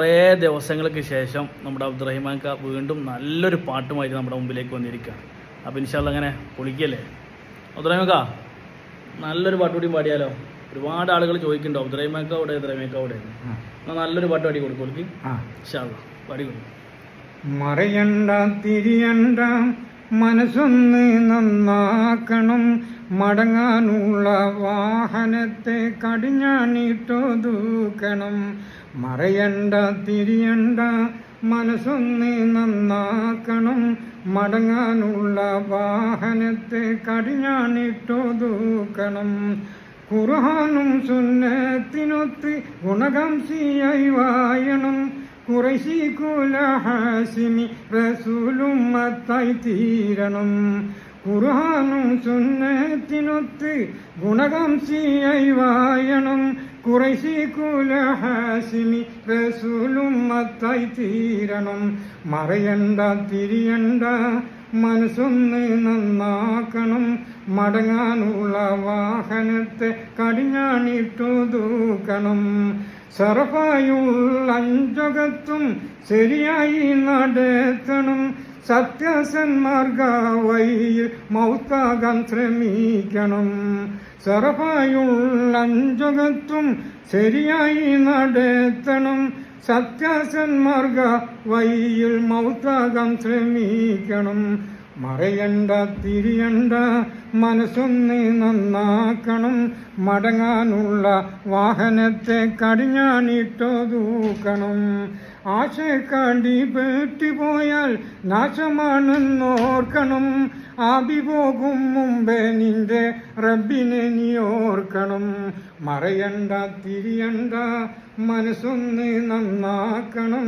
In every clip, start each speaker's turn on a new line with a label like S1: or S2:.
S1: കുറേ ദിവസങ്ങൾക്ക് ശേഷം നമ്മുടെ അബ്ദുറഹിമാൻക വീണ്ടും നല്ലൊരു പാട്ടുമായിട്ട് നമ്മുടെ മുമ്പിലേക്ക് വന്നിരിക്കുകയാണ്. അപ്പോൾ ഇൻഷാ അല്ലാഹ് അങ്ങനെ പൊളിക്കല്ലേ അബ്ദുറഹിമാൻക? നല്ലൊരു പാട്ട് കൂടി പാടിയാലോ? ഒരുപാട് ആളുകൾ ചോദിക്കുന്നുണ്ടോ അബ്ദുറഹിമാൻക അവിടെ അബ്ദുറഹിമാൻക അവിടെ. നല്ലൊരു പാട്ട് പാടി കൊടുക്കും ഇൻഷാ അല്ലാഹ്. പാടി കൊടുക്കും.
S2: മറയണ്ട തിരിയണ്ട മനസ്സൊന്ന് നന്നാക്കണം, മടങ്ങാനുള്ള വാഹനത്തെ കടിഞ്ഞാണിട്ടൊതുക്കണം. മറയണ്ട തിരിയണ്ട മനസ്സൊന്ന് നന്നാക്കണം, മടങ്ങാനുള്ള വാഹനത്തെ കടിഞ്ഞാണിട്ടൊതുക്കണം. ഖുർആനും സുന്നത്തിനൊത്ത് ഗുണകാംക്ഷിയായി വായണം, ഖുറൈശി കുല ഹാസിമി റസൂലുമ്മത്തായി തീരണം. ഖുർആനും സുന്നത്തിനൊത്ത് ഗുണകാംക്ഷിയായി വായണം, ഖുറൈശി കുല ഹാസിമി റസൂലുമ്മത്തായി തീരണം. മറയണ്ട തിരിയണ്ട മനസ്സൊന്ന് നന്നാക്കണം, മടങ്ങാനുള്ള വാഹനത്തെ കടിഞ്ഞാണിട്ടൊതുക്കണം. സറഫായുള്ള അഞ്ചകത്തും ശരിയായി നടത്തണം, സത്യസന്മാർഗ വഴിയിൽ മൗത്താകാൻ ശ്രമിക്കണം. സറഫായുള്ള അഞ്ചകത്തും ശരിയായി നടത്തണം, സത്യസന്മാർഗ വഴിയിൽ മൗത്താകാൻ ശ്രമിക്കണം. മറയണ്ട തിരിയണ്ട മനസ്സൊന്ന് നന്നാക്കണം, മടങ്ങാനുള്ള വാഹനത്തെ കടിഞ്ഞാണിട്ടൊതുക്കണം. ആശക്കാണ്ടി പെട്ടുപോയാൽ നാശമാണെന്നോർക്കണം, ആബി പോകും മുമ്പേ നിന്റെ റബ്ബിനെ നീ ഓർക്കണം. മറയണ്ട തിരിയണ്ട മനസ്സൊന്ന് നന്നാക്കണം,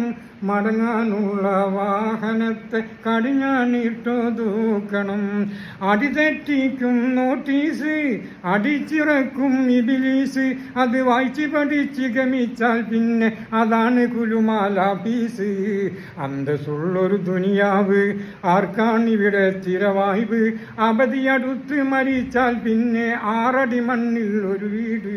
S2: മടങ്ങാനുള്ള വാഹനത്തെ കടിഞ്ഞാണിട്ടൊതുക്കണം. അടിതെറ്റിക്കും നോട്ടീസ് അടിച്ചിറക്കും ഇബിലീസ്, അത് വായിച്ച് പഠിച്ച് ഗമിച്ചാൽ പിന്നെ അതാണ് കുലുമാല പീസ്. അന്തസ്സുള്ളൊരു ദുനിയാവ് ആർക്കാണിവിടെ സ്ഥിരവായ്പ്, അവധി അടുത്ത് മരിച്ചാൽ പിന്നെ 6 അടി മണ്ണിൽ ഒരു വീട്.